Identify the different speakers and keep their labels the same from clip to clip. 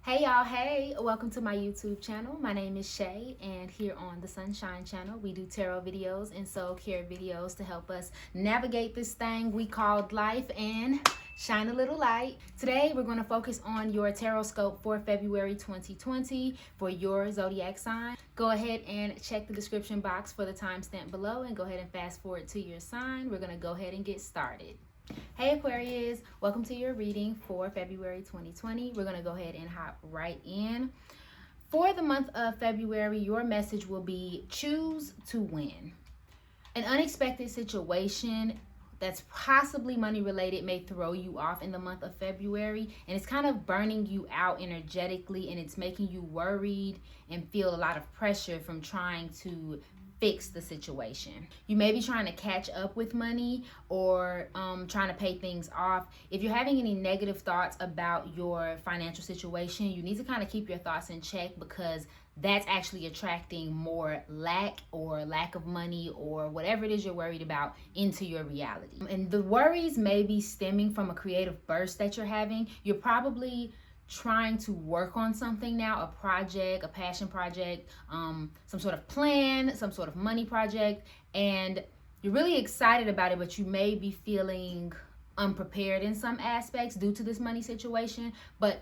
Speaker 1: Hey y'all, hey, welcome to my YouTube channel. My name is Shay, and here on the Sunshyne channel, we do tarot videos and soul care videos to help us navigate this thing we called life and shine a little light. Today, we're going to focus on your tarot scope for February 2020 for your zodiac sign. Go ahead and check the description box for the timestamp below and go ahead and fast forward to your sign. We're going to go ahead and get started. Hey Aquarius, welcome to your reading for February 2020. We're going to go ahead and hop right in. For the month of February, your message will be choose to win. An unexpected situation that's possibly money related may throw you off in the month of February, and it's kind of burning you out energetically, and it's making you worried and feel a lot of pressure from trying to fix the situation. You may be trying to catch up with money or trying to pay things off. If you're having any negative thoughts about your financial situation, you need to kind of keep your thoughts in check, because that's actually attracting more lack of money or whatever it is you're worried about into your reality. And the worries may be stemming from a creative burst that you're having. You're probably trying to work on something now, a project, a passion project, some sort of plan, some sort of money project, and you're really excited about it, but you may be feeling unprepared in some aspects due to this money situation. But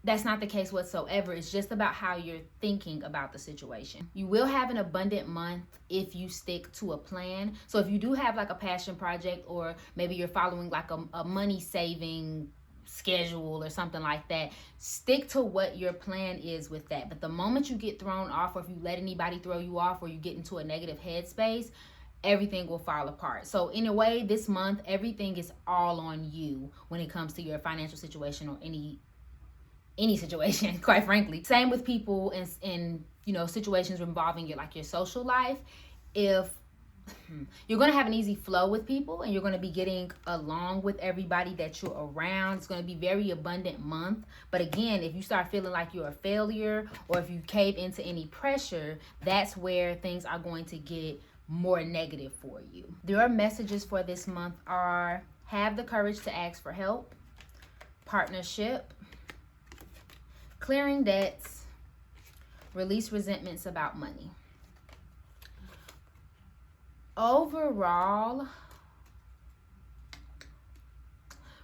Speaker 1: that's not the case whatsoever. It's just about how you're thinking about the situation. You will have an abundant month if you stick to a plan. So if you do have like a passion project, or maybe you're following like a money saving schedule or something like that, stick to what your plan is with that. But the moment you get thrown off, or if you let anybody throw you off, or you get into a negative headspace, everything will fall apart. So in a way, this month, everything is all on you when it comes to your financial situation or any situation, quite frankly. Same with people in situations involving your social life. If you're going to have an easy flow with people and you're going to be getting along with everybody that you're around, it's going to be very abundant month. But again, if you start feeling like you're a failure, or if you cave into any pressure, that's where things are going to get more negative for you. Your messages for this month are: have the courage to ask for help, partnership, clearing debts, release resentments about money. Overall,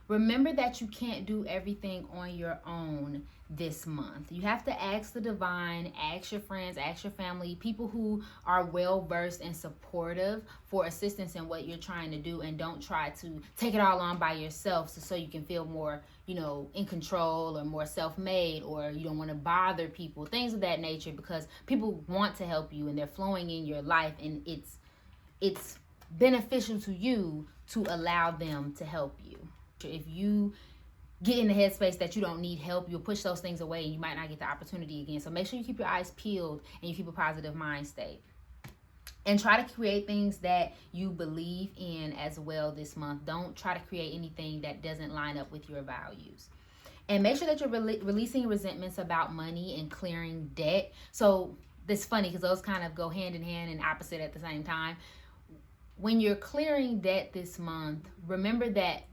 Speaker 1: remember that you can't do everything on your own this month. You have to ask the divine, ask your friends, ask your family, people who are well versed and supportive for assistance in what you're trying to do, and don't try to take it all on by yourself so you can feel more, in control, or more self-made, or you don't want to bother people, things of that nature, because people want to help you and they're flowing in your life, and it's beneficial to you to allow them to help you. If you get in the headspace that you don't need help, you'll push those things away and you might not get the opportunity again. So make sure you keep your eyes peeled and you keep a positive mind state. And try to create things that you believe in as well this month. Don't try to create anything that doesn't line up with your values. And make sure that you're releasing resentments about money and clearing debt. So it's funny because those kind of go hand in hand and opposite at the same time. When you're clearing debt this month, remember that,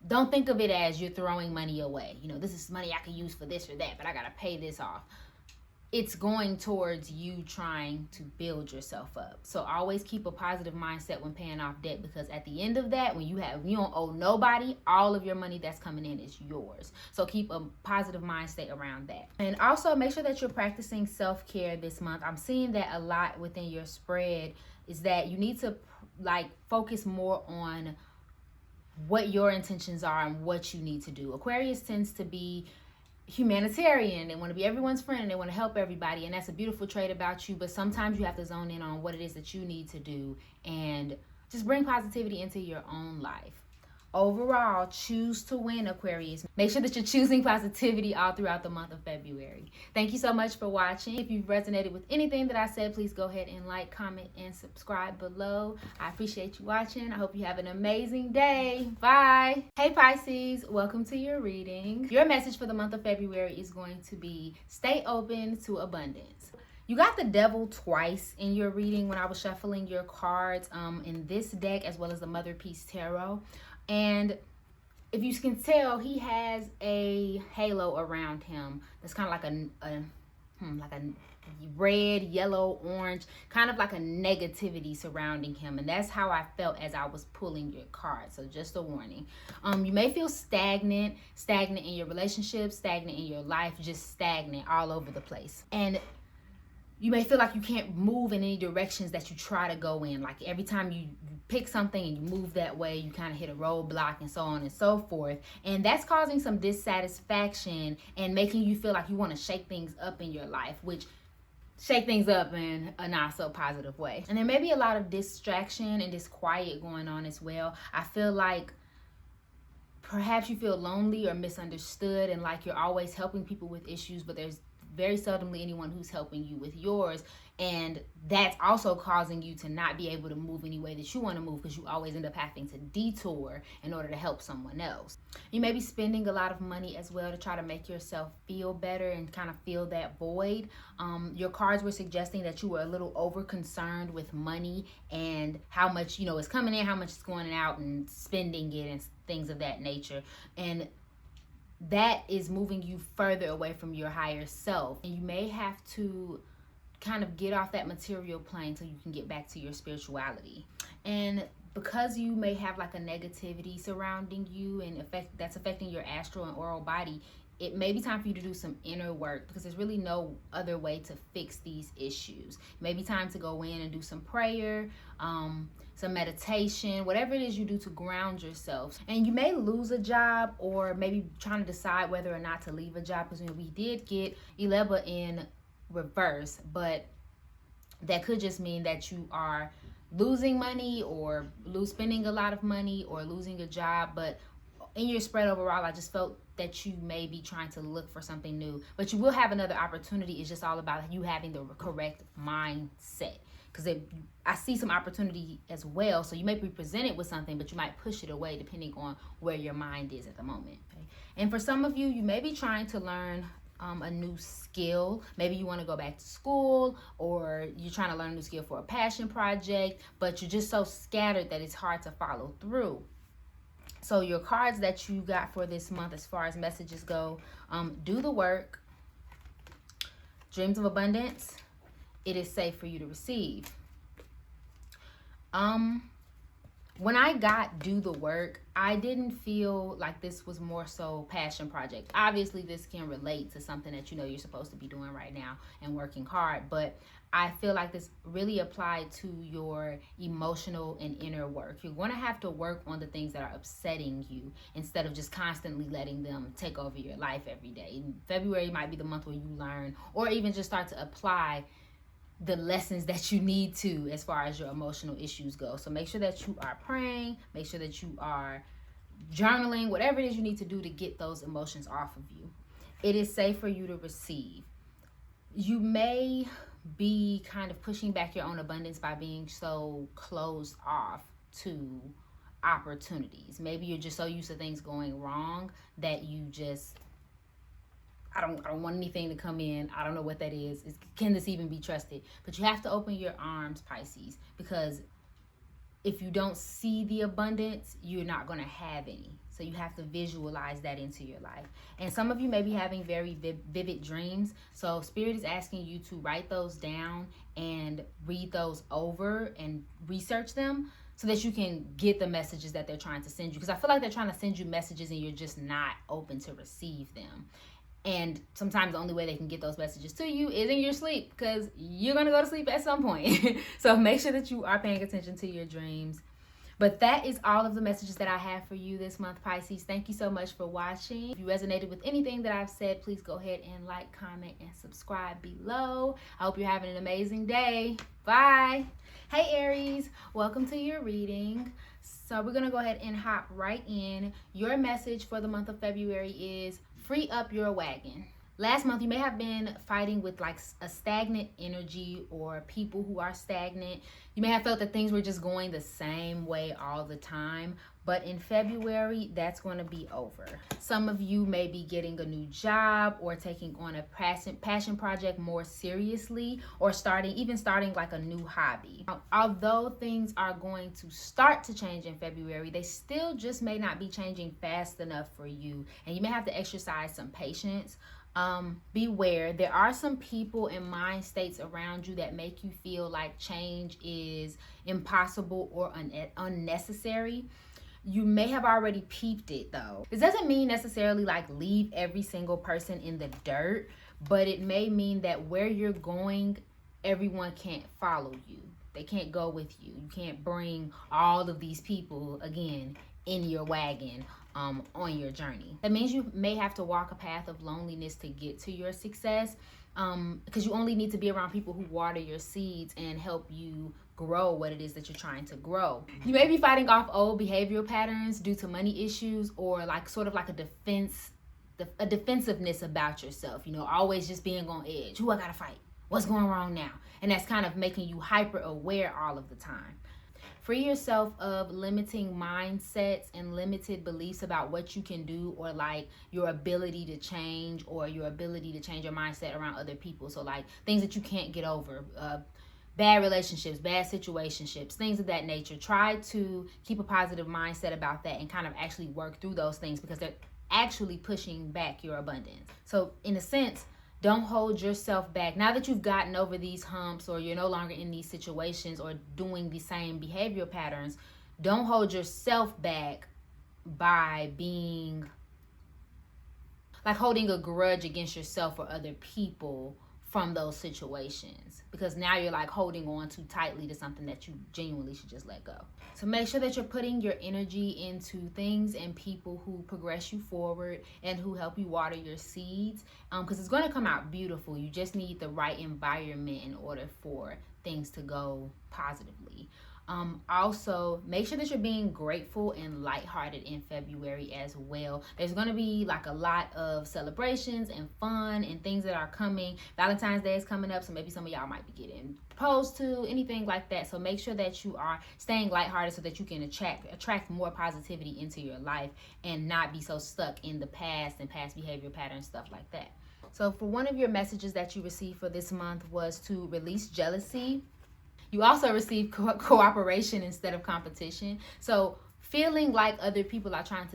Speaker 1: don't think of it as you're throwing money away. This is money I could use for this or that, but I got to pay this off. It's going towards you trying to build yourself up. So always keep a positive mindset when paying off debt, because at the end of that, when you don't owe nobody, all of your money that's coming in is yours. So keep a positive mindset around that. And also make sure that you're practicing self-care this month. I'm seeing that a lot within your spread, is that you need to focus more on what your intentions are and what you need to do. Aquarius tends to be humanitarian. They want to be everyone's friend and they want to help everybody, and that's a beautiful trait about you. But sometimes you have to zone in on what it is that you need to do and just bring positivity into your own life. Overall, choose to win, Aquarius. Make sure that you're choosing positivity all throughout the month of February. Thank you so much for watching. If you've resonated with anything that I said, please go ahead and like, comment, and subscribe below. I appreciate you watching. I hope you have an amazing day. Bye. Hey Pisces, welcome to your reading. Your message for the month of February is going to be: stay open to abundance. You got the devil twice in your reading when I was shuffling your cards in this deck, as well as the Motherpeace Tarot. And if you can tell, he has a halo around him that's kind of like a red, yellow, orange, kind of like a negativity surrounding him. And that's how I felt as I was pulling your card. So just a warning. You may feel stagnant in your relationship, stagnant in your life, just stagnant all over the place. And you may feel like you can't move in any directions that you try to go in. Like every time you pick something and you move that way, you kind of hit a roadblock and so on and so forth. And that's causing some dissatisfaction and making you feel like you want to shake things up in your life, which shake things up in a not so positive way. And there may be a lot of distraction and disquiet going on as well. I feel like perhaps you feel lonely or misunderstood and like you're always helping people with issues, but there's very seldomly anyone who's helping you with yours. And that's also causing you to not be able to move any way that you want to move, because you always end up having to detour in order to help someone else. You may be spending a lot of money as well to try to make yourself feel better and kind of fill that void. Your cards were suggesting that you were a little over concerned with money and how much, is coming in, how much is going out, and spending it and things of that nature. And that is moving you further away from your higher self. And you may have to kind of get off that material plane so you can get back to your spirituality. And because you may have like a negativity surrounding you and that's affecting your astral and oral body, it may be time for you to do some inner work, because there's really no other way to fix these issues. It may be time to go in and do some prayer, some meditation, whatever it is you do to ground yourself. And you may lose a job, or maybe trying to decide whether or not to leave a job, because we did get Libra in reverse, but that could just mean that you are losing money or spending a lot of money or losing a job. But in your spread overall, I just felt that you may be trying to look for something new, but you will have another opportunity. It's just all about you having the correct mindset, because I see some opportunity as well. So you may be presented with something, but you might push it away depending on where your mind is at the moment. Okay? And for some of you, you may be trying to learn a new skill. Maybe you want to go back to school, or you're trying to learn a new skill for a passion project, but you're just so scattered that it's hard to follow through. So your cards that you got for this month as far as messages go, do the work, dreams of abundance, it is safe for you to receive. When I got do the work, I didn't feel like this was more so passion project. Obviously, this can relate to something that you're supposed to be doing right now and working hard, but I feel like this really applied to your emotional and inner work. You're going to have to work on the things that are upsetting you instead of just constantly letting them take over your life every day. February might be the month where you learn, or even just start to apply the lessons that you need to as far as your emotional issues go. So make sure that you are praying, make sure that you are journaling, whatever it is you need to do to get those emotions off of you. It is safe for you to receive. You may be kind of pushing back your own abundance by being so closed off to opportunities. Maybe you're just so used to things going wrong that you just, I don't want anything to come in. I don't know what that is. Can this even be trusted? But you have to open your arms, Pisces, because if you don't see the abundance, you're not going to have any. So you have to visualize that into your life. And some of you may be having very vivid dreams. So Spirit is asking you to write those down and read those over and research them so that you can get the messages that they're trying to send you. Because I feel like they're trying to send you messages and you're just not open to receive them. And sometimes the only way they can get those messages to you is in your sleep, because you're going to go to sleep at some point. So make sure that you are paying attention to your dreams. But that is all of the messages that I have for you this month, Pisces. Thank you so much for watching. If you resonated with anything that I've said, please go ahead and like, comment, and subscribe below. I hope you're having an amazing day. Bye. Hey, Aries. Welcome to your reading. So we're going to go ahead and hop right in. Your message for the month of February is free up your wagon. Last month, you may have been fighting with like a stagnant energy or people who are stagnant. You may have felt that things were just going the same way all the time, But in February, that's going to be over. Some of you may be getting a new job or taking on a passion project more seriously, or starting like a new hobby. Although things are going to start to change in February, they still just may not be changing fast enough for you. And you may have to exercise some patience. Beware, there are some people and mind states around you that make you feel like change is impossible or unnecessary. You may have already peeped it though. This doesn't mean necessarily like leave every single person in the dirt, but it may mean that where you're going, everyone can't follow you. They can't go with you. You can't bring all of these people again in your wagon on your journey. That means you may have to walk a path of loneliness to get to your success, because you only need to be around people who water your seeds and help you grow what it is that you're trying to grow. You may be fighting off old behavioral patterns due to money issues, or like sort of like a defensiveness about yourself, you know, always just being on edge. Who I gotta fight? What's going wrong now? And that's kind of making you hyper aware all of the time. Free yourself of limiting mindsets and limited beliefs about what you can do, or like your ability to change, or your ability to change your mindset around other people. So like things that you can't get over, bad relationships, bad situationships, things of that nature. Try to keep a positive mindset about that and kind of actually work through those things, because they're actually pushing back your abundance. So in a sense, don't hold yourself back. Now that you've gotten over these humps, or you're no longer in these situations or doing the same behavioral patterns, don't hold yourself back by being like holding a grudge against yourself or other people from those situations, because now you're like holding on too tightly to something that you genuinely should just let go. So make sure that you're putting your energy into things and people who progress you forward and who help you water your seeds, because it's going to come out beautiful. You just need the right environment in order for things to go positively. Also, make sure that you're being grateful and lighthearted in February as well. There's going to be like a lot of celebrations and fun and things that are coming. Valentine's Day is coming up, so maybe some of y'all might be getting proposed to, anything like that. So make sure that you are staying lighthearted so that you can attract more positivity into your life and not be so stuck in the past and past behavior patterns, stuff like that. So for one of your messages that you received for this month was to release jealousy. You also receive cooperation instead of competition. So feeling like other people are trying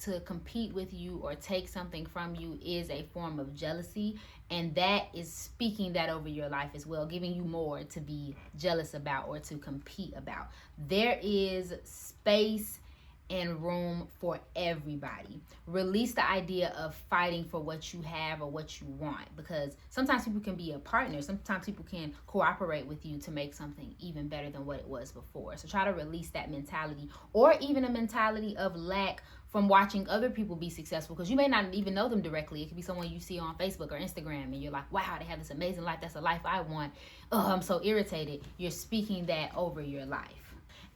Speaker 1: to compete with you or take something from you is a form of jealousy. And that is speaking that over your life as well, giving you more to be jealous about or to compete about. There is space and room for everybody. Release the idea of fighting for what you have or what you want, because sometimes people can be a partner. Sometimes people can cooperate with you to make something even better than what it was before. So try to release that mentality, or even a mentality of lack from watching other people be successful, because you may not even know them directly. It could be someone you see on Facebook or Instagram and you're like, wow, they have this amazing life. That's a life I want. Oh, I'm so irritated. You're speaking that over your life.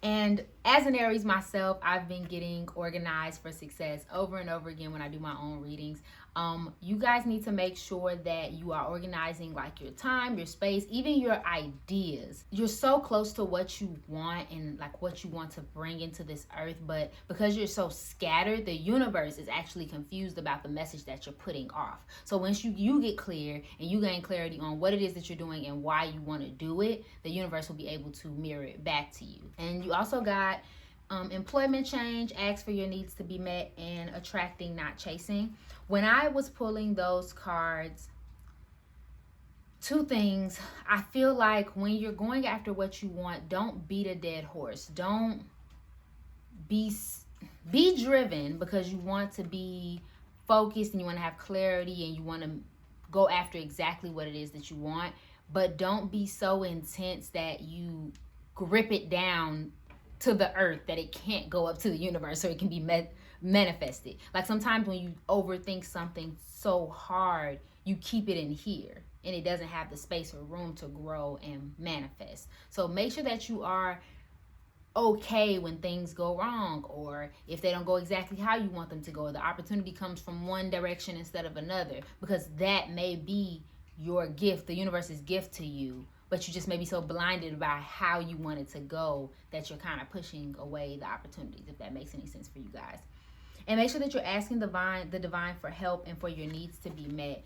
Speaker 1: And as an Aries myself, I've been getting organized for success over and over again when I do my own readings. You guys need to make sure that you are organizing like your time, your space, even your ideas. You're so close to what you want and like what you want to bring into this earth, but because you're so scattered, the universe is actually confused about the message that you're putting off. So once you get clear and you gain clarity on what it is that you're doing and why you want to do it, the universe will be able to mirror it back to you. And you also got employment change, ask for your needs to be met, and attracting, not chasing. When I was pulling those cards, two things. I feel like when you're going after what you want, don't beat a dead horse. Don't be driven, because you want to be focused and you want to have clarity and you want to go after exactly what it is that you want. But don't be so intense that you grip it down to the earth that it can't go up to the universe so it can be manifested. Like sometimes when you overthink something so hard, you keep it in here and it doesn't have the space or room to grow and manifest. So make sure that you are okay when things go wrong, or if they don't go exactly how you want them to go, the opportunity comes from one direction instead of another, because that may be your gift, the universe's gift to you, but you just may be so blinded by how you want it to go that you're kind of pushing away the opportunities, if that makes any sense for you guys. And make sure that you're asking the divine for help and for your needs to be met.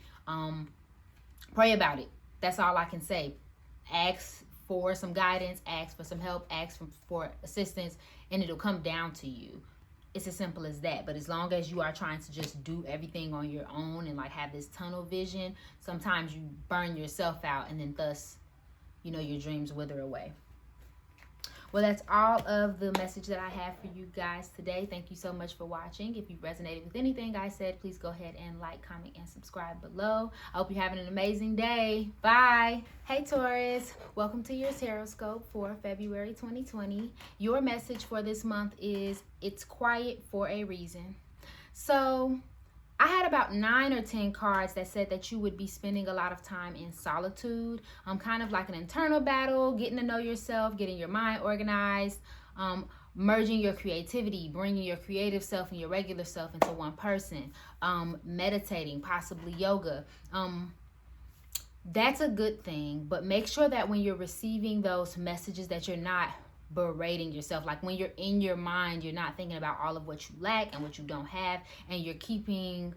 Speaker 1: Pray about it. That's all I can say. Ask for some guidance, ask for some help, ask for assistance, and it'll come down to you. It's as simple as that. But as long as you are trying to just do everything on your own and like have this tunnel vision, sometimes you burn yourself out, and then thus, you know, your dreams wither away. Well, that's all of the message that I have for you guys today. Thank you so much for watching. If you resonated with anything I said, please go ahead and like, comment, and subscribe below. I hope you're having an amazing day. Bye. Hey, Taurus. Welcome to your Taroscope for February 2020. Your message for this month is, it's quiet for a reason. So I had about 9 or 10 cards that said that you would be spending a lot of time in solitude, kind of like an internal battle, getting to know yourself, getting your mind organized, merging your creativity, bringing your creative self and your regular self into one person, meditating, possibly yoga. That's a good thing, but make sure that when you're receiving those messages that you're not berating yourself. Like when you're in your mind, you're not thinking about all of what you lack and what you don't have, and you're keeping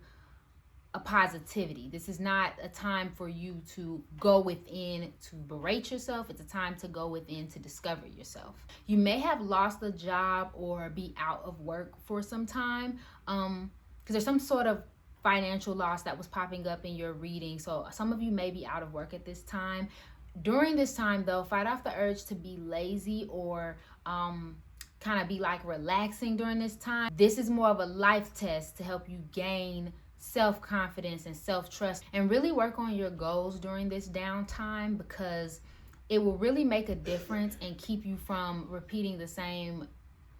Speaker 1: a positivity. This is not a time for you to go within to berate yourself. It's a time to go within to discover yourself. You may have lost a job or be out of work for some time, because there's some sort of financial loss that was popping up in your reading. So some of you may be out of work at this time. During this time, though, fight off the urge to be lazy or kind of be like relaxing during this time. This is more of a life test to help you gain self-confidence and self-trust, and really work on your goals during this downtime, because it will really make a difference and keep you from repeating the same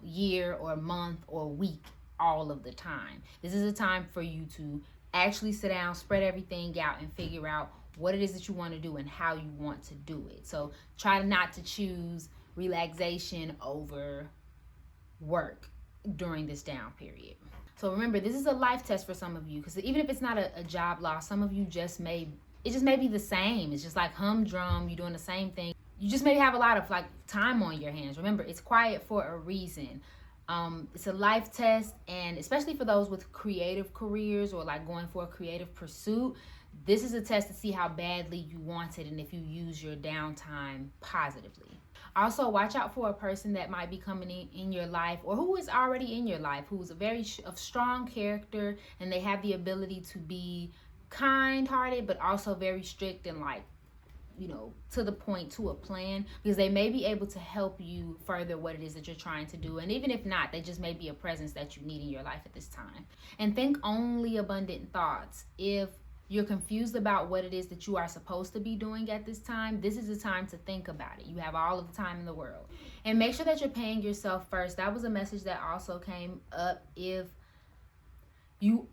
Speaker 1: year or month or week all of the time. This is a time for you to actually sit down, spread everything out, and figure out what it is that you want to do and how you want to do it. So try not to choose relaxation over work during this down period. So remember, this is a life test for some of you, because even if it's not a job loss, some of you it just may be the same. It's just like humdrum, you're doing the same thing. You just maybe have a lot of like time on your hands. Remember, it's quiet for a reason. It's a life test, and especially for those with creative careers or like going for a creative pursuit, this is a test to see how badly you want it and if you use your downtime positively. Also, watch out for a person that might be coming in your life, or who is already in your life, who's of strong character, and they have the ability to be kind-hearted, but also very strict and like, you know, to the point, to a plan, because they may be able to help you further what it is that you're trying to do. And even if not, they just may be a presence that you need in your life at this time. And think only abundant thoughts. If you're confused about what it is that you are supposed to be doing at this time, this is the time to think about it. You have all of the time in the world. And make sure that you're paying yourself first. That was a message that also came up.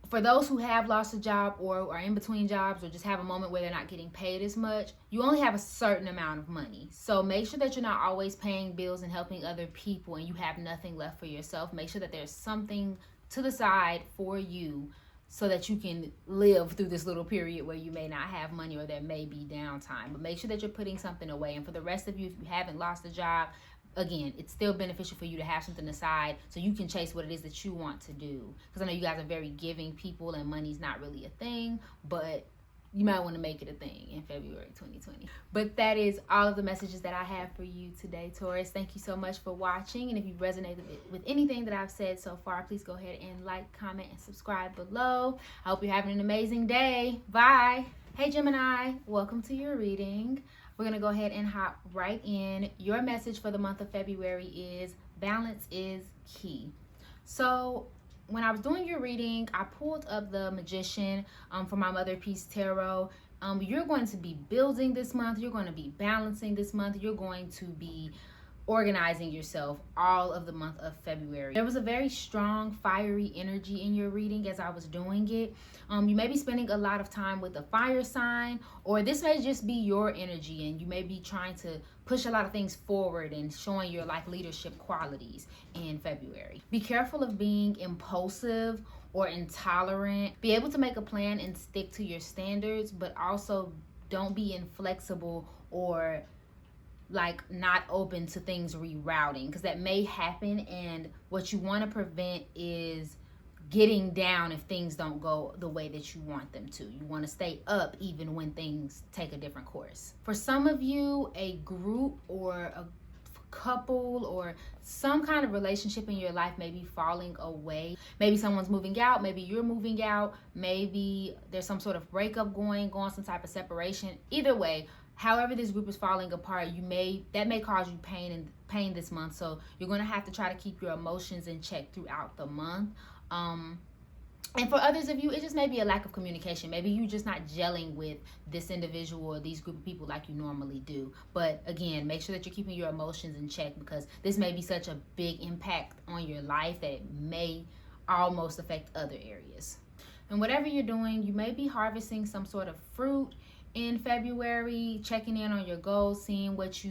Speaker 1: For those who have lost a job or are in between jobs, or just have a moment where they're not getting paid as much, you only have a certain amount of money. So make sure that you're not always paying bills and helping other people and you have nothing left for yourself. Make sure that there's something to the side for you, so that you can live through this little period where you may not have money or there may be downtime. But make sure that you're putting something away. And for the rest of you, if you haven't lost a job, again, it's still beneficial for you to have something aside so you can chase what it is that you want to do. Because I know you guys are very giving people and money's not really a thing, but you might want to make it a thing in February 2020. But that is all of the messages that I have for you today, Taurus. Thank you so much for watching. And if you resonated with anything that I've said so far, please go ahead and like, comment, and subscribe below. I hope you're having an amazing day. Bye. Hey, Gemini. Welcome to your reading. We're going to go ahead and hop right in. Your message for the month of February is balance is key. So when I was doing your reading, I pulled up the Magician from my Motherpeace Tarot. You're going to be building this month. You're going to be balancing this month. You're going to be organizing yourself all of the month of February. There was a very strong, fiery energy in your reading as I was doing it. You may be spending a lot of time with a fire sign, or this may just be your energy and you may be trying to push a lot of things forward and showing your like leadership qualities in February. Be careful of being impulsive or intolerant. Be able to make a plan and stick to your standards, but also don't be inflexible or like not open to things rerouting, because that may happen, and what you want to prevent is getting down if things don't go the way that you want them to. You want to stay up even when things take a different course. For some of you, a group or a couple or some kind of relationship in your life may be falling away. Maybe someone's moving out, maybe you're moving out, maybe there's some sort of breakup going on, some type of separation. Either way, however this group is falling apart, that may cause you pain this month. So you're going to have to try to keep your emotions in check throughout the month. And for others of you, it just may be a lack of communication. Maybe you're just not gelling with this individual or these group of people like you normally do. But again, make sure that you're keeping your emotions in check, because this may be such a big impact on your life that it may almost affect other areas. And whatever you're doing, you may be harvesting some sort of fruit in February, checking in on your goals, seeing what's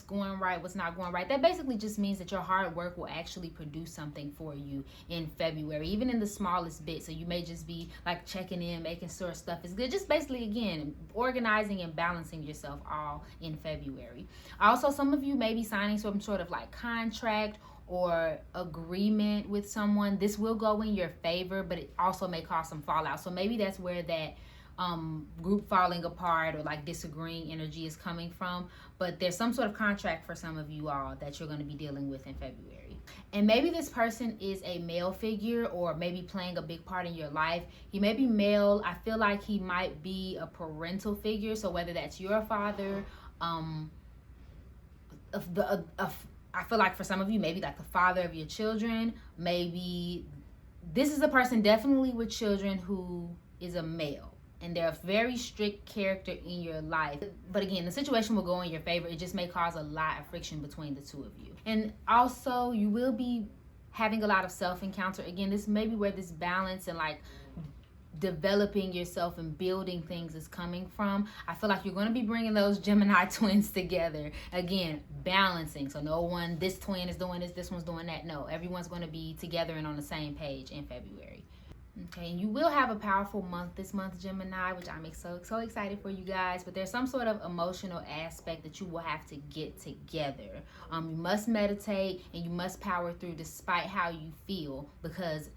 Speaker 1: going right, what's not going right. That basically just means that your hard work will actually produce something for you in February, even in the smallest bit. So you may just be like checking in, making sure stuff is good. Just basically, again, organizing and balancing yourself all in February. Also, some of you may be signing some sort of like contract or agreement with someone. This will go in your favor, but it also may cause some fallout. So maybe that's where that group falling apart or like disagreeing energy is coming from. But there's some sort of contract for some of you all that you're going to be dealing with in February. And maybe this person is a male figure, or maybe playing a big part in your life. He may be male. I feel like he might be a parental figure. So whether that's your father, I feel like for some of you, maybe like the father of your children. Maybe this is a person definitely with children who is a male, and they're a very strict character in your life. But again, the situation will go in your favor. It just may cause a lot of friction between the two of you. And also, you will be having a lot of self-encounter. Again, this may be where this balance and like developing yourself and building things is coming from. I feel like you're going to be bringing those Gemini twins together. Again, balancing. So no one, this twin is doing this one's doing that. No, everyone's going to be together and on the same page in February. Okay, and you will have a powerful month this month, Gemini, which I'm so excited for you guys. But there's some sort of emotional aspect that you will have to get together. You must meditate and you must power through despite how you feel, because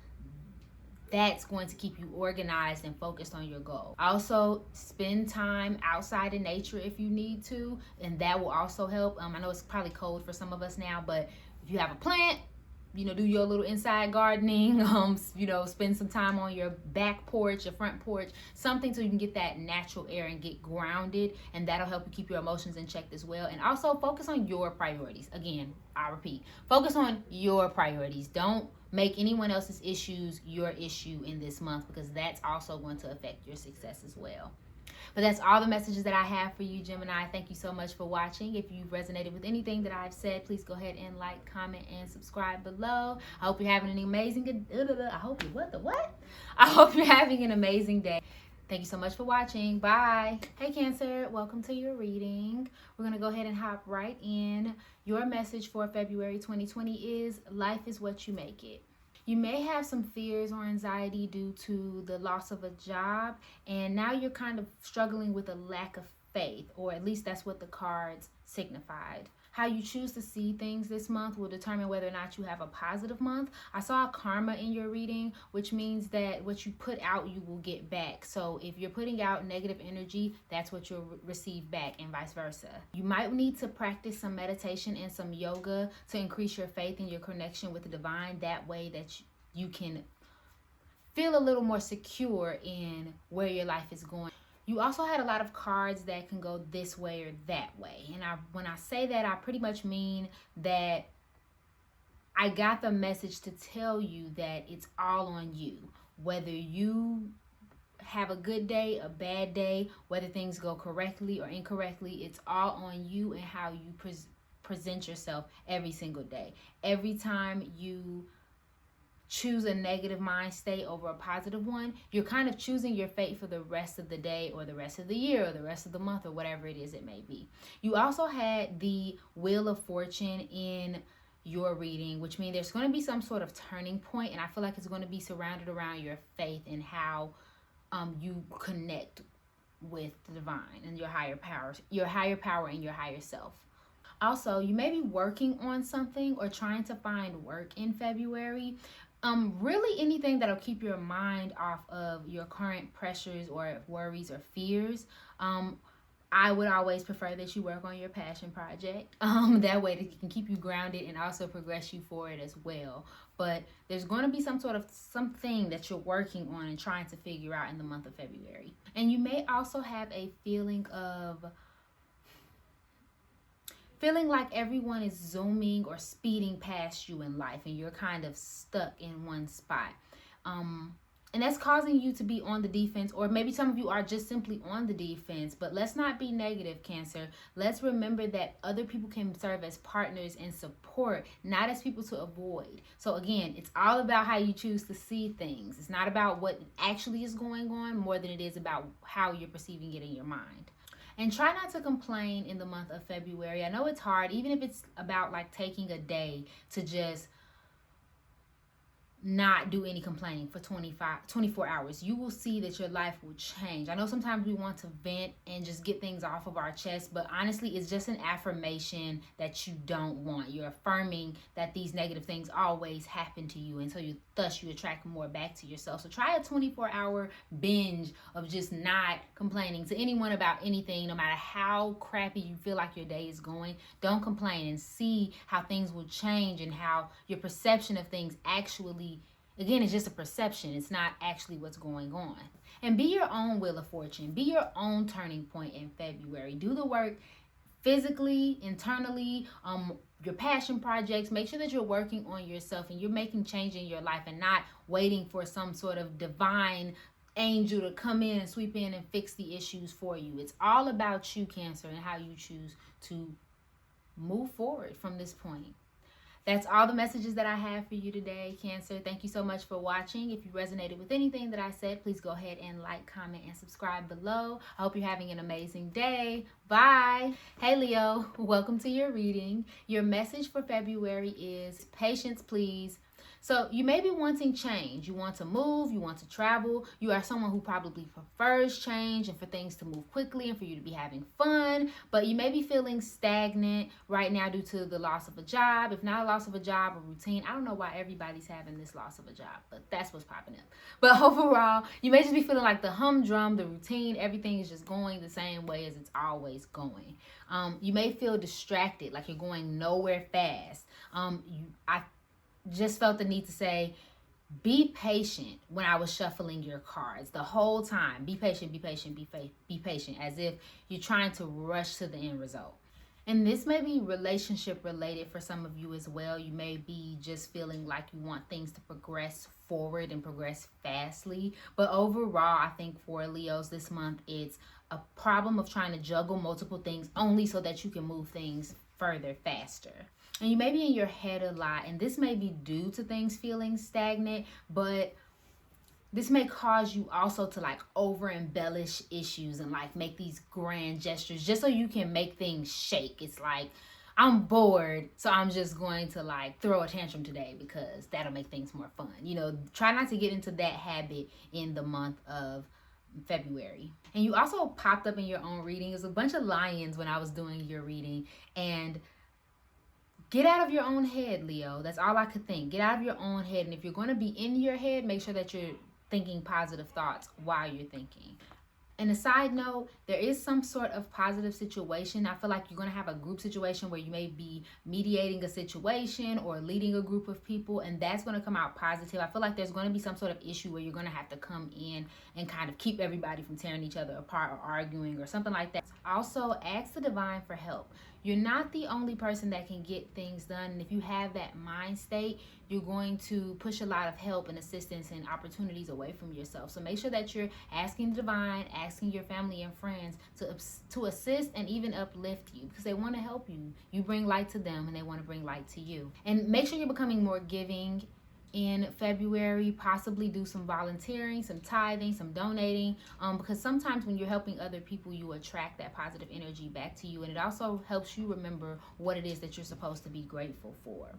Speaker 1: that's going to keep you organized and focused on your goal. Also, spend time outside in nature if you need to, and that will also help. I know it's probably cold for some of us now, but if you have a plant, do your little inside gardening, spend some time on your back porch, your front porch, something so you can get that natural air and get grounded, and that'll help you keep your emotions in check as well. And also focus on your priorities. Again, I repeat, focus on your priorities. Don't make anyone else's issues your issue in this month, because that's also going to affect your success as well. But that's all the messages that I have for you, Gemini. Thank you so much for watching. If you've resonated with anything that I've said, please go ahead and like, comment, and subscribe below. I hope you're having an amazing I hope you're having an amazing day. Thank you so much for watching. Bye. Hey, Cancer. Welcome to your reading. We're going to go ahead and hop right in. Your message for February 2020 is life is what you make it. You may have some fears or anxiety due to the loss of a job, and now you're kind of struggling with a lack of faith, or at least that's what the cards signified. How you choose to see things this month will determine whether or not you have a positive month. I saw karma in your reading, which means that what you put out, you will get back. So if you're putting out negative energy, that's what you'll receive back, and vice versa. You might need to practice some meditation and some yoga to increase your faith and your connection with the divine. That way that you can feel a little more secure in where your life is going. You also had a lot of cards that can go this way or that way. And when I say that, I pretty much mean that I got the message to tell you that it's all on you. Whether you have a good day, a bad day, whether things go correctly or incorrectly, it's all on you and how you present yourself every single day. Every time you choose a negative mind state over a positive one, you're kind of choosing your fate for the rest of the day or the rest of the year or the rest of the month or whatever it is it may be. You also had the Wheel of Fortune in your reading, which means there's going to be some sort of turning point, and I feel like it's going to be surrounded around your faith and how you connect with the divine and your higher power and your higher self. Also, you may be working on something or trying to find work in February. Really anything that'll keep your mind off of your current pressures or worries or fears. I would always prefer that you work on your passion project. That way it can keep you grounded and also progress you forward as well. But there's going to be something that you're working on and trying to figure out in the month of February. And you may also have a feeling like everyone is zooming or speeding past you in life and you're kind of stuck in one spot. And that's causing you to be on the defense, or maybe some of you are just simply on the defense. But let's not be negative, Cancer. Let's remember that other people can serve as partners and support, not as people to avoid. So again, it's all about how you choose to see things. It's not about what actually is going on more than it is about how you're perceiving it in your mind. And try not to complain in the month of February. I know it's hard, even if it's about like taking a day to just not do any complaining for 24 hours. You will see that your life will change. I know sometimes we want to vent and just get things off of our chest, but honestly, it's just an affirmation that you don't want. You're affirming that these negative things always happen to you, and so thus you attract more back to yourself. So try a 24-hour binge of just not complaining to anyone about anything, no matter how crappy you feel like your day is going. Don't complain and see how things will change and how your perception of things actually, again, it's just a perception. It's not actually what's going on. And be your own wheel of fortune. Be your own turning point in February. Do the work physically, internally, your passion projects. Make sure that you're working on yourself and you're making change in your life and not waiting for some sort of divine angel to come in and sweep in and fix the issues for you. It's all about you, Cancer, and how you choose to move forward from this point. That's all the messages that I have for you today, Cancer. Thank you so much for watching. If you resonated with anything that I said, please go ahead and like, comment, and subscribe below. I hope you're having an amazing day. Bye. Hey, Leo. Welcome to your reading. Your message for February is patience, please. So you may be wanting change. You want to move, you want to travel. You are someone who probably prefers change and for things to move quickly and for you to be having fun, but you may be feeling stagnant right now due to the loss of a job. If not a loss of a job, a routine. I don't know why everybody's having this loss of a job, but that's what's popping up. But overall, you may just be feeling like the humdrum, the routine, everything is just going the same way as it's always going. You may feel distracted, like you're going nowhere fast. I just felt the need to say, be patient when I was shuffling your cards the whole time. Be patient, be patient, be patient, as if you're trying to rush to the end result. And this may be relationship related for some of you as well. You may be just feeling like you want things to progress forward and progress fastly. But overall, I think for Leos this month, it's a problem of trying to juggle multiple things only so that you can move things further faster. And you may be in your head a lot, and this may be due to things feeling stagnant, but this may cause you also to like over embellish issues and like make these grand gestures just so you can make things shake. It's like, I'm bored, so I'm just going to like throw a tantrum today because that'll make things more fun. You know, try not to get into that habit in the month of February. And you also popped up in your own reading. There's a bunch of lions when I was doing your reading, and get out of your own head, Leo. That's all I could think. Get out of your own head. And if you're going to be in your head, make sure that you're thinking positive thoughts while you're thinking. And a side note, there is some sort of positive situation. I feel like you're going to have a group situation where you may be mediating a situation or leading a group of people, and that's going to come out positive. I feel like there's going to be some sort of issue where you're going to have to come in and kind of keep everybody from tearing each other apart or arguing or something like that. Also, ask the divine for help. You're not the only person that can get things done. And if you have that mind state, you're going to push a lot of help and assistance and opportunities away from yourself. So make sure that you're asking the divine, asking your family and friends to assist and even uplift you, because they want to help you. You bring light to them and they want to bring light to you. And make sure you're becoming more giving in February. Possibly do some volunteering, some tithing, some donating, because sometimes when you're helping other people, you attract that positive energy back to you, and it also helps you remember what it is that you're supposed to be grateful for.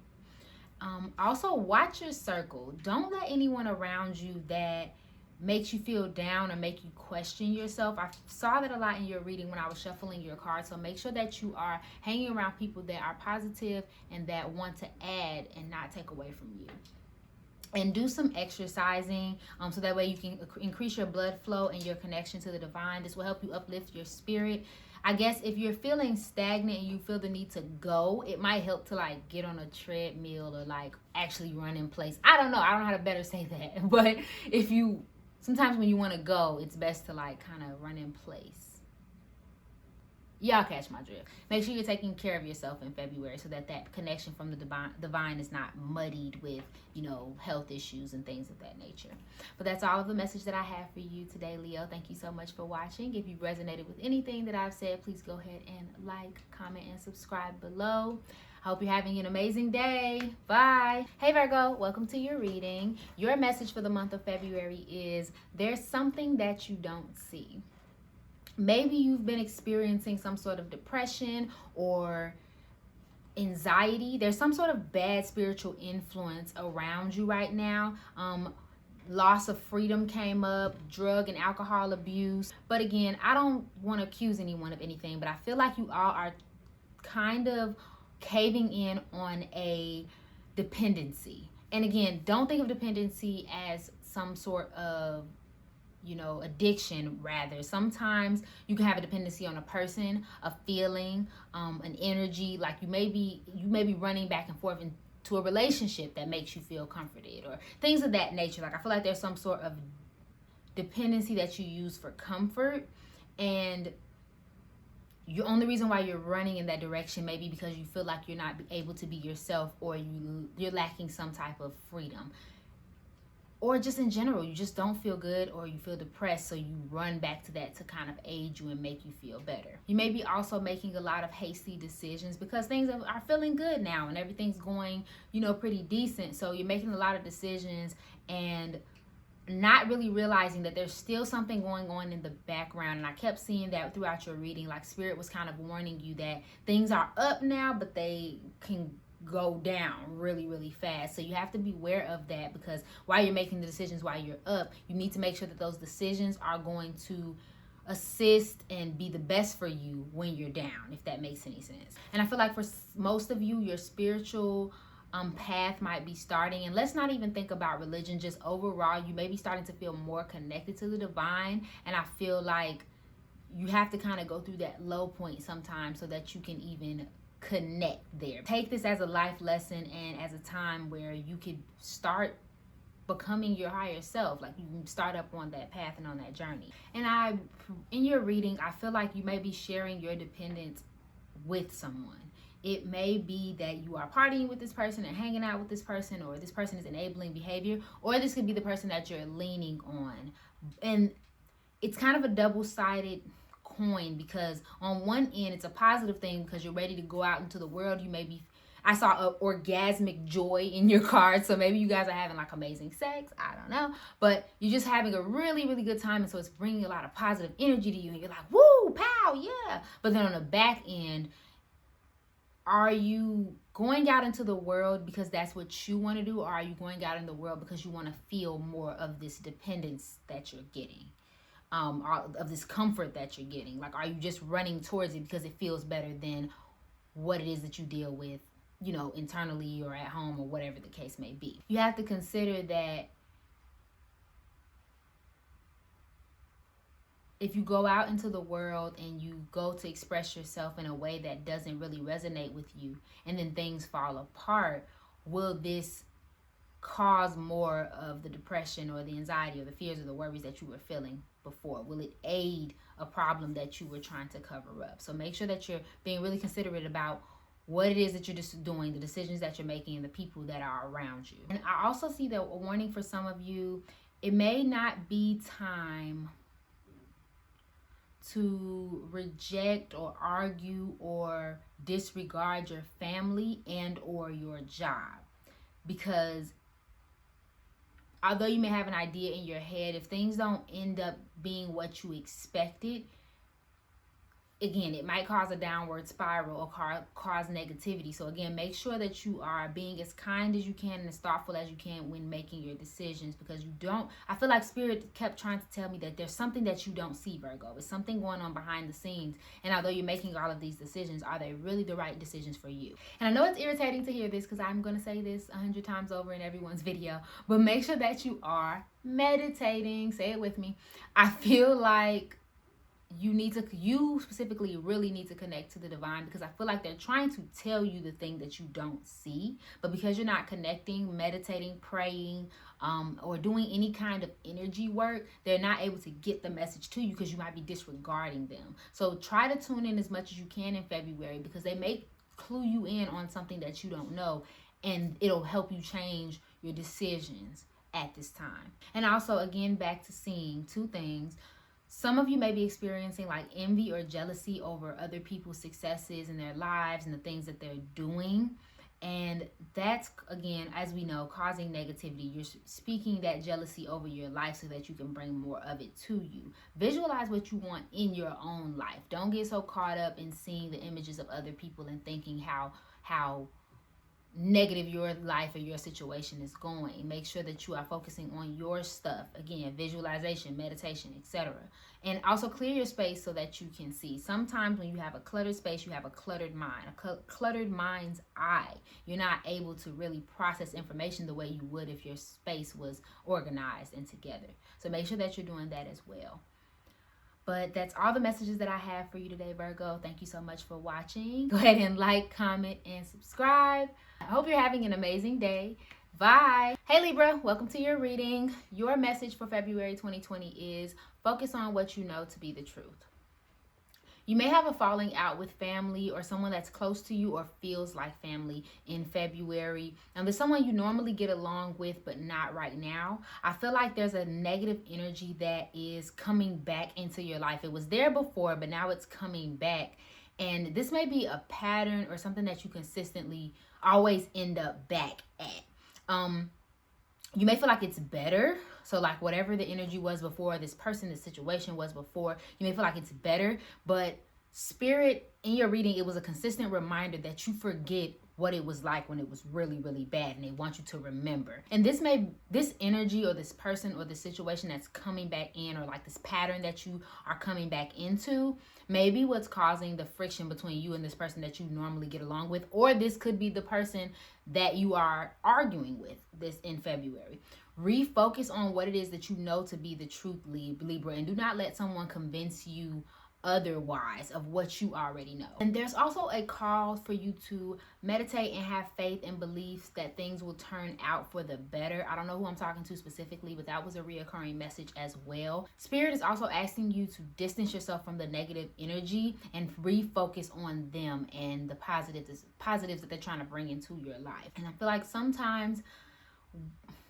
Speaker 1: Also, watch your circle. Don't let anyone around you that makes you feel down or make you question yourself. I saw that a lot in your reading when I was shuffling your cards. So make sure that you are hanging around people that are positive and that want to add and not take away from you. And do some exercising so that way you can increase your blood flow and your connection to the divine. This will help you uplift your spirit. I guess if you're feeling stagnant and you feel the need to go, it might help to like get on a treadmill or like actually run in place. I don't know how to better say that. But if you, sometimes when you want to go, it's best to like kind of run in place. Y'all catch my drift. Make sure you're taking care of yourself in February so that that connection from the divine is not muddied with, you know, health issues and things of that nature. But that's all of the message that I have for you today, Leo. Thank you so much for watching. If you resonated with anything that I've said, please go ahead and like, comment, and subscribe below. I hope you're having an amazing day. Bye. Hey Virgo, welcome to your reading. Your message for the month of February is there's something that you don't see. Maybe you've been experiencing some sort of depression or anxiety. There's some sort of bad spiritual influence around you right now. Loss of freedom came up, drug and alcohol abuse. But again, I don't want to accuse anyone of anything, but I feel like you all are kind of caving in on a dependency. And again, don't think of dependency as some sort of, you know, addiction. Rather, sometimes you can have a dependency on a person, a feeling, an energy. Like you may be running back and forth into a relationship that makes you feel comforted or things of that nature. Like I feel like there's some sort of dependency that you use for comfort, and the only reason why you're running in that direction may be because you feel like you're not able to be yourself, or you're lacking some type of freedom. Or just in general, you just don't feel good or you feel depressed, so you run back to that to kind of aid you and make you feel better. You may be also making a lot of hasty decisions because things are feeling good now and everything's going, you know, pretty decent. So you're making a lot of decisions and not really realizing that there's still something going on in the background. And I kept seeing that throughout your reading. Like Spirit was kind of warning you that things are up now, but they can go down really, really fast. So you have to be aware of that, because while you're making the decisions while you're up, you need to make sure that those decisions are going to assist and be the best for you when you're down, if that makes any sense. And I feel like for most of you, your spiritual path might be starting, and let's not even think about religion, just overall you may be starting to feel more connected to the divine. And I feel like you have to kind of go through that low point sometimes so that you can even connect there. Take this as a life lesson and as a time where you could start becoming your higher self. Like you can start up on that path and on that journey. And in your reading, I feel like you may be sharing your dependence with someone. It may be that you are partying with this person and hanging out with this person, or this person is enabling behavior, or this could be the person that you're leaning on. And it's kind of a double-sided coin, because on one end it's a positive thing because you're ready to go out into the world. You may be, I saw orgasmic joy in your card, so maybe you guys are having like amazing sex, I don't know, but you're just having a really, really good time, and so it's bringing a lot of positive energy to you, and you're like, woo, pow, yeah. But then on the back end, are you going out into the world because that's what you want to do, or are you going out in the world because you want to feel more of this dependence that you're getting? Of this comfort that you're getting? Like, are you just running towards it because it feels better than what it is that you deal with, you know, internally or at home or whatever the case may be? You have to consider that if you go out into the world and you go to express yourself in a way that doesn't really resonate with you, and then things fall apart, will this cause more of the depression or the anxiety or the fears or the worries that you were feeling before? Will it aid a problem that you were trying to cover up? So make sure that you're being really considerate about what it is that you're just doing, the decisions that you're making, and the people that are around you. And I also see that a warning for some of you, it may not be time to reject or argue or disregard your family and or your job, because although you may have an idea in your head, if things don't end up being what you expected, again, it might cause a downward spiral or cause negativity. So again, make sure that you are being as kind as you can and as thoughtful as you can when making your decisions, because you don't, I feel like Spirit kept trying to tell me that there's something that you don't see, Virgo. It's something going on behind the scenes. And although you're making all of these decisions, are they really the right decisions for you? And I know it's irritating to hear this, because I'm going to say this 100 times over in everyone's video, but make sure that you are meditating. Say it with me. I feel like you specifically really need to connect to the divine, because I feel like they're trying to tell you the thing that you don't see, but because you're not connecting, meditating, praying, or doing any kind of energy work, they're not able to get the message to you, because you might be disregarding them. So try to tune in as much as you can in February, because they may clue you in on something that you don't know, and it'll help you change your decisions at this time. And also, again, back to seeing two things. Some of you may be experiencing like envy or jealousy over other people's successes in their lives and the things that they're doing. And that's, again, as we know, causing negativity. You're speaking that jealousy over your life so that you can bring more of it to you. Visualize what you want in your own life. Don't get so caught up in seeing the images of other people and thinking how negative your life or your situation is going. Make sure that you are focusing on your stuff. Again, visualization, meditation, etc. And also clear your space so that you can see. Sometimes when you have a cluttered space, you have a cluttered mind, a cluttered mind's eye. You're not able to really process information the way you would if your space was organized and together. So make sure that you're doing that as well. But that's all the messages that I have for you today, Virgo. Thank you so much for watching. Go ahead and like, comment, and subscribe. I hope you're having an amazing day. Bye. Hey Libra, welcome to your reading. Your message for February 2020 is focus on what you know to be the truth. You may have a falling out with family or someone that's close to you or feels like family in February. And there's someone you normally get along with, but not right now. I feel like there's a negative energy that is coming back into your life. It was there before, but now it's coming back. And this may be a pattern or something that you consistently always end up back at. You may feel like it's better. So like whatever the energy was before, this person, this situation was before, you may feel like it's better, but Spirit, in your reading, it was a consistent reminder that you forget what it was like when it was really, really bad, and they want you to remember. And this energy or this person or this situation that's coming back in, or like this pattern that you are coming back into, maybe what's causing the friction between you and this person that you normally get along with, or this could be the person that you are arguing with this in February. Refocus on what it is that you know to be the truth, Libra, and do not let someone convince you otherwise of what you already know. And there's also a call for you to meditate and have faith and beliefs that things will turn out for the better. I don't know who I'm talking to specifically, but that was a reoccurring message as well. Spirit is also asking you to distance yourself from the negative energy and refocus on them and the positives that they're trying to bring into your life. And I feel like sometimes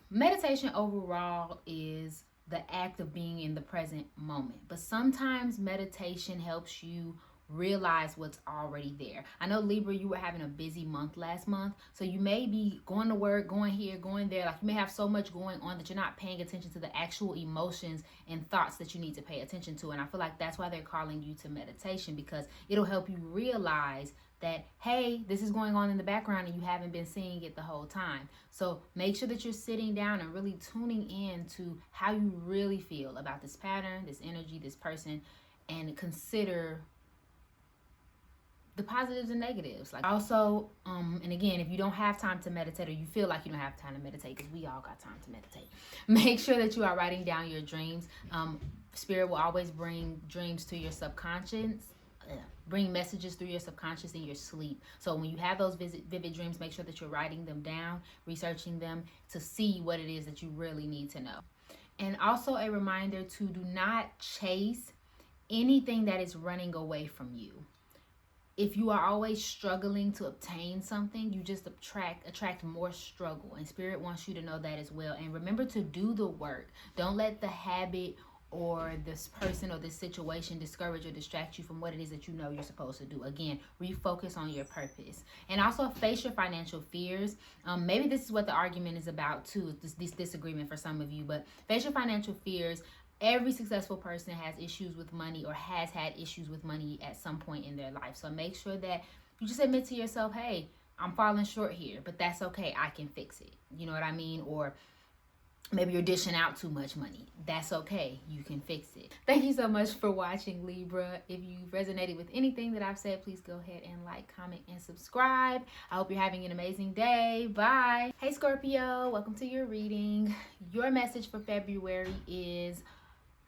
Speaker 1: meditation overall is the act of being in the present moment. But sometimes meditation helps you realize what's already there. I know, Libra, you were having a busy month last month, so you may be going to work, going here, going there. Like you may have so much going on that you're not paying attention to the actual emotions and thoughts that you need to pay attention to. And I feel like that's why they're calling you to meditation, because it'll help you realize that, hey, this is going on in the background and you haven't been seeing it the whole time. So make sure that you're sitting down and really tuning in to how you really feel about this pattern, this energy, this person, and consider the positives and negatives. Like also, and again, if you don't have time to meditate, or you feel like you don't have time to meditate, because we all got time to meditate, make sure that you are writing down your dreams. Spirit will always bring dreams to your subconscious. Bring messages through your subconscious in your sleep. So when you have those vivid dreams, make sure that you're writing them down, researching them to see what it is that you really need to know. And also a reminder to do not chase anything that is running away from you. If you are always struggling to obtain something, you just attract more struggle. And Spirit wants you to know that as well. And remember to do the work. Don't let the habit or this person or this situation discourage or distract you from what it is that you know you're supposed to do. Again, refocus on your purpose. And also face your financial fears. Maybe this is what the argument is about too, this disagreement for some of you, but face your financial fears. Every successful person has issues with money or has had issues with money at some point in their life. So make sure that you just admit to yourself, hey, I'm falling short here, but that's okay. I can fix it. You know what I mean? Or maybe you're dishing out too much money. That's okay. You can fix it. Thank you so much for watching, Libra. If you resonated with anything that I've said, please go ahead and like, comment, and subscribe. I hope you're having an amazing day. Bye. Hey, Scorpio. Welcome to your reading. Your message for February is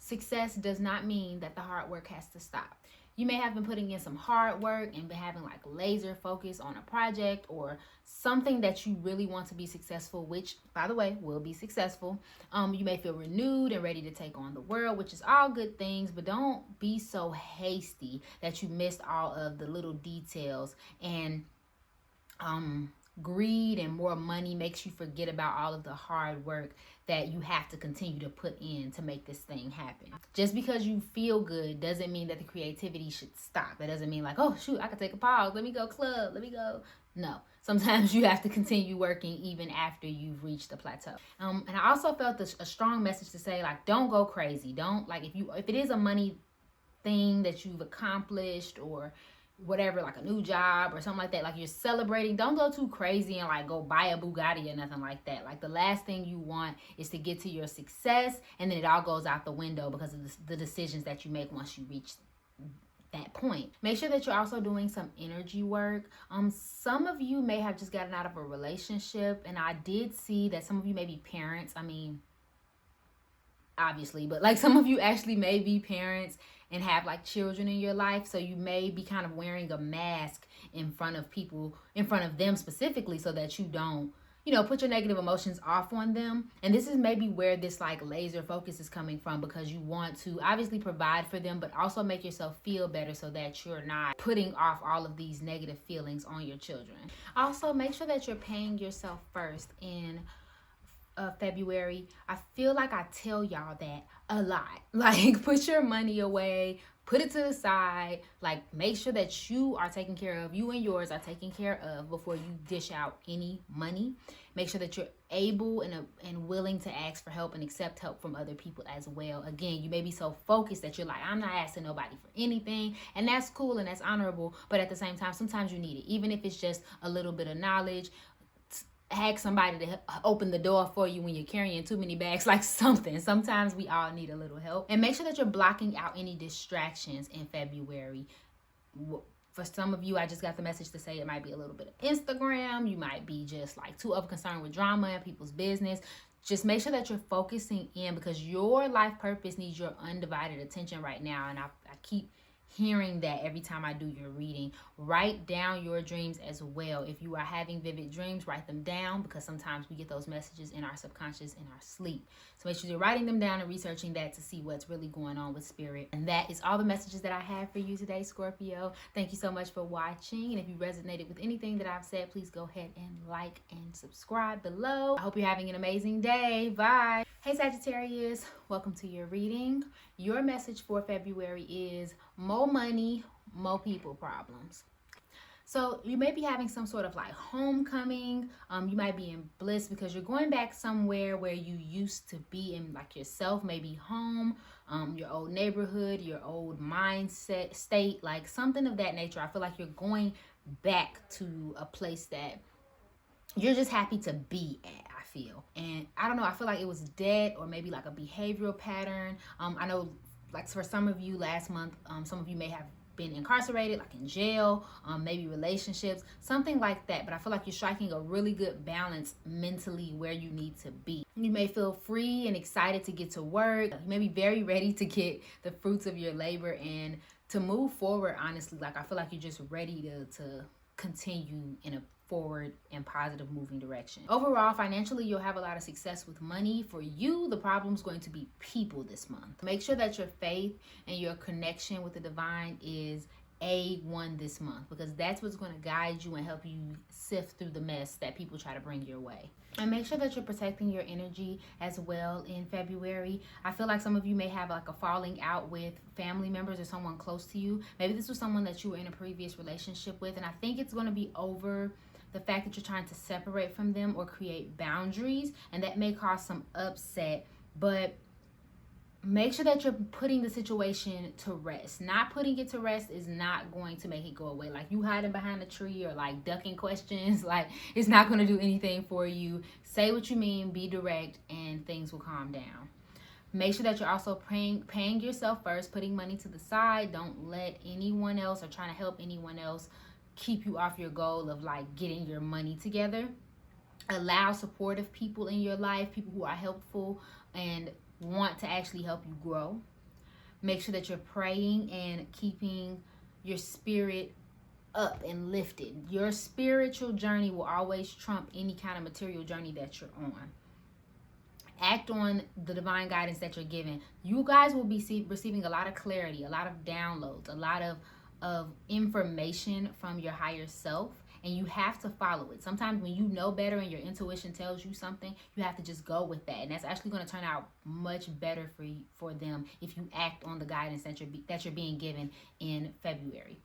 Speaker 1: success does not mean that the hard work has to stop. You may have been putting in some hard work and been having like laser focus on a project or something that you really want to be successful, which, by the way, will be successful. You may feel renewed and ready to take on the world, which is all good things, but don't be so hasty that you missed all of the little details, and greed and more money makes you forget about all of the hard work that you have to continue to put in to make this thing happen. Just because you feel good doesn't mean that the creativity should stop. That doesn't mean like, oh shoot, I could take a pause, let me go club, let me go. No, sometimes you have to continue working even after you've reached the plateau. And I also felt a strong message to say, like, don't go crazy. Don't, like, if it is a money thing that you've accomplished or whatever, like a new job or something like that, like you're celebrating, don't go too crazy and like go buy a Bugatti or nothing like that. Like, the last thing you want is to get to your success and then it all goes out the window because of the decisions that you make once you reach that point. Make sure that you're also doing some energy work. Some of you may have just gotten out of a relationship, and I did see that some of you may be parents. I mean, obviously, but like some of you actually may be parents and have like children in your life, so you may be kind of wearing a mask in front of people, in front of them specifically, so that you don't, you know, put your negative emotions off on them. And this is maybe where this like laser focus is coming from, because you want to obviously provide for them, but also make yourself feel better so that you're not putting off all of these negative feelings on your children. Also, make sure that you're paying yourself first in February. I feel like I tell y'all that a lot. Like, put your money away, put it to the side, like make sure that you are taken care of, you and yours are taken care of before you dish out any money. Make sure that you're able and willing to ask for help and accept help from other people as well. Again, you may be so focused that you're like, I'm not asking nobody for anything, and that's cool and that's honorable, but at the same time, sometimes you need it, even if it's just a little bit of knowledge. Ask somebody to open the door for you when you're carrying too many bags, like something. Sometimes we all need a little help. And make sure that you're blocking out any distractions in February. For some of you, I just got the message to say it might be a little bit of Instagram. You might be just like too concerned with drama and people's business. Just make sure that you're focusing in, because your life purpose needs your undivided attention right now. And I keep hearing that every time I do your reading. Write down your dreams as well. If you are having vivid dreams, write them down, because sometimes we get those messages in our subconscious in our sleep. So make sure you're writing them down and researching that to see what's really going on with spirit. And that is all the messages that I have for you today, Scorpio. Thank you so much for watching. And if you resonated with anything that I've said, please go ahead and like and subscribe below. I hope you're having an amazing day. Bye. Hey, Sagittarius. Welcome to your reading. Your message for February is more money, more people problems. So you may be having some sort of like homecoming. You might be in bliss because you're going back somewhere where you used to be in, like yourself, maybe home, your old neighborhood, your old mindset state, like something of that nature. I feel like you're going back to a place that you're just happy to be at, I feel. And I don't know, I feel like it was dead, or maybe like a behavioral pattern. I know, like for some of you last month, some of you may have been incarcerated, like in jail, maybe relationships, something like that. But I feel like you're striking a really good balance mentally where you need to be. You may feel free and excited to get to work. You may be very ready to get the fruits of your labor and to move forward, honestly. Like, I feel like you're just ready to continue in a forward and positive moving direction. Overall, financially, you'll have a lot of success with money. For you, the problem's going to be people this month. Make sure that your faith and your connection with the divine is A1 this month, because that's what's going to guide you and help you sift through the mess that people try to bring your way. And make sure that you're protecting your energy as well in February. I feel like some of you may have like a falling out with family members or someone close to you. Maybe this was someone that you were in a previous relationship with, and I think it's going to be over the fact that you're trying to separate from them or create boundaries, and that may cause some upset. But make sure that you're putting the situation to rest. Not putting it to rest is not going to make it go away. Like you hiding behind a tree or like ducking questions, like it's not going to do anything for you. Say what you mean, be direct, and things will calm down. Make sure that you're also paying yourself first, putting money to the side. Don't let anyone else or trying to help anyone else keep you off your goal of like getting your money together. Allow supportive people in your life, people who are helpful and want to actually help you grow. Make sure that you're praying and keeping your spirit up and lifted. Your spiritual journey will always trump any kind of material journey that you're on. Act on the divine guidance that you're given. You guys will be receiving a lot of clarity, a lot of downloads, a lot of information from your higher self, and you have to follow it. Sometimes when you know better and your intuition tells you something, you have to just go with that, and that's actually going to turn out much better for them if you act on the guidance that you're being given in February.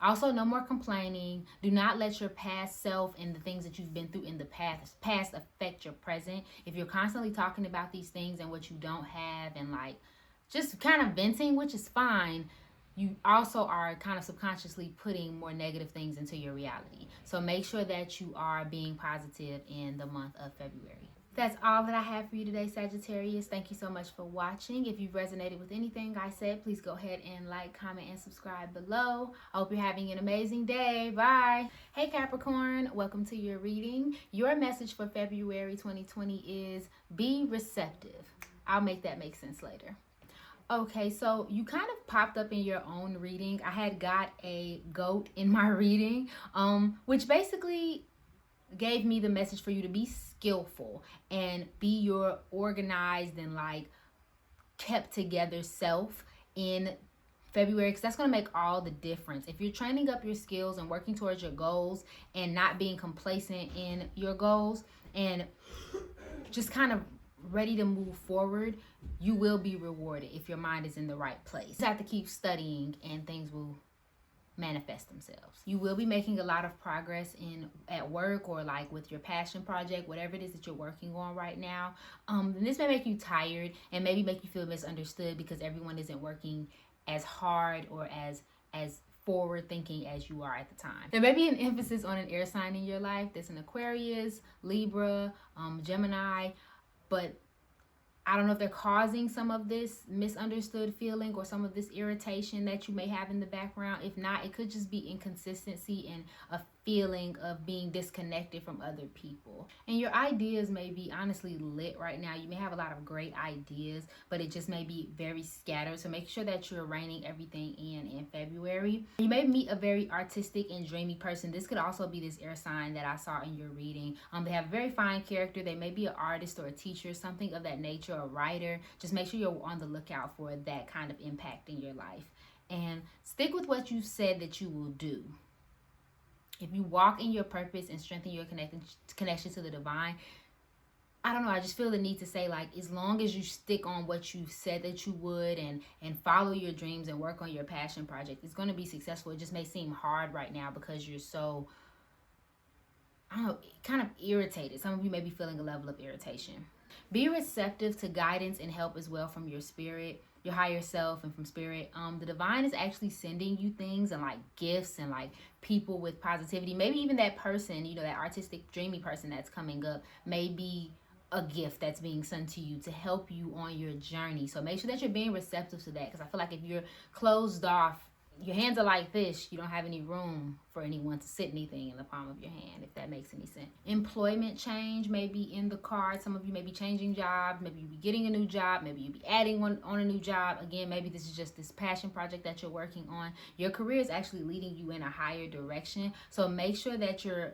Speaker 1: Also, no more complaining. Do not let your past self and the things that you've been through in the past affect your present. If you're constantly talking about these things and what you don't have and like just kind of venting, which is fine, you also are kind of subconsciously putting more negative things into your reality. So make sure that you are being positive in the month of February. That's all that I have for you today, Sagittarius. Thank you so much for watching. If you've resonated with anything I said, please go ahead and like, comment, and subscribe below. I hope you're having an amazing day. Bye. Hey, Capricorn. Welcome to your reading. Your message for February 2020 is be receptive. I'll make that make sense later. Okay, so you kind of popped up in your own reading. I had got a goat in my reading, which basically gave me the message for you to be skillful and be your organized and like kept together self in February, because that's going to make all the difference. If you're training up your skills and working towards your goals and not being complacent in your goals and just kind of ready to move forward, you will be rewarded if your mind is in the right place. You have to keep studying and things will manifest themselves. You will be making a lot of progress at work or like with your passion project, whatever it is that you're working on right now. And this may make you tired and maybe make you feel misunderstood because everyone isn't working as hard or as forward thinking as you are at the time. There may be an emphasis on an air sign in your life. There's an Aquarius, Libra, Gemini, but I don't know if they're causing some of this misunderstood feeling or some of this irritation that you may have in the background. If not, it could just be inconsistency and a feeling of being disconnected from other people. And your ideas may be honestly lit right now. You may have a lot of great ideas, but it just may be very scattered. So make sure that you're reining everything in February. You may meet a very artistic and dreamy person. This could also be this air sign that I saw in your reading. They have a very fine character. They may be an artist or a teacher, something of that nature, a writer. Just make sure you're on the lookout for that kind of impact in your life. And stick with what you said that you will do. If you walk in your purpose and strengthen your connection to the divine, I don't know, I just feel the need to say, like, as long as you stick on what you said that you would and follow your dreams and work on your passion project, it's going to be successful. It just may seem hard right now because you're so, I don't know, kind of irritated. Some of you may be feeling a level of irritation. Be receptive to guidance and help as well from your spirit, your higher self, and from spirit. The divine is actually sending you things and like gifts and like people with positivity. Maybe even that person, you know, that artistic, dreamy person that's coming up may be a gift that's being sent to you to help you on your journey. So make sure that you're being receptive to that, because I feel like if you're closed off, your hands are like this, you don't have any room for anyone to sit anything in the palm of your hand, if that makes any sense. Employment change may be in the card. Some of you may be changing jobs, maybe you'll be getting a new job, maybe you'll be adding one on a new job. Again, maybe this is just this passion project that you're working on. Your career is actually leading you in a higher direction. So make sure that you're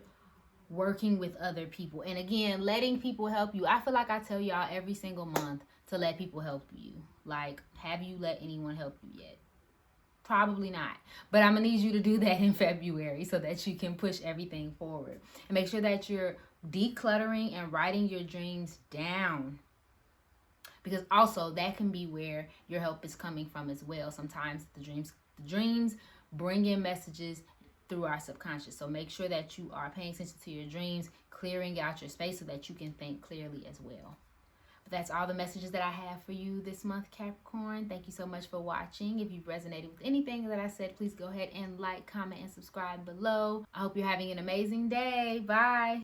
Speaker 1: working with other people. And again, letting people help you. I feel like I tell y'all every single month to let people help you. Like, have you let anyone help you yet? Probably not, but I'm gonna need you to do that in February so that you can push everything forward. And make sure that you're decluttering and writing your dreams down, because also that can be where your help is coming from as well. Sometimes the dreams bring in messages through our subconscious. So make sure that you are paying attention to your dreams, clearing out your space so that you can think clearly as well. That's all the messages that I have for you this month, Capricorn. Thank you so much for watching. If you've resonated with anything that I said, please go ahead and like, comment, and subscribe below. I hope you're having an amazing day. Bye.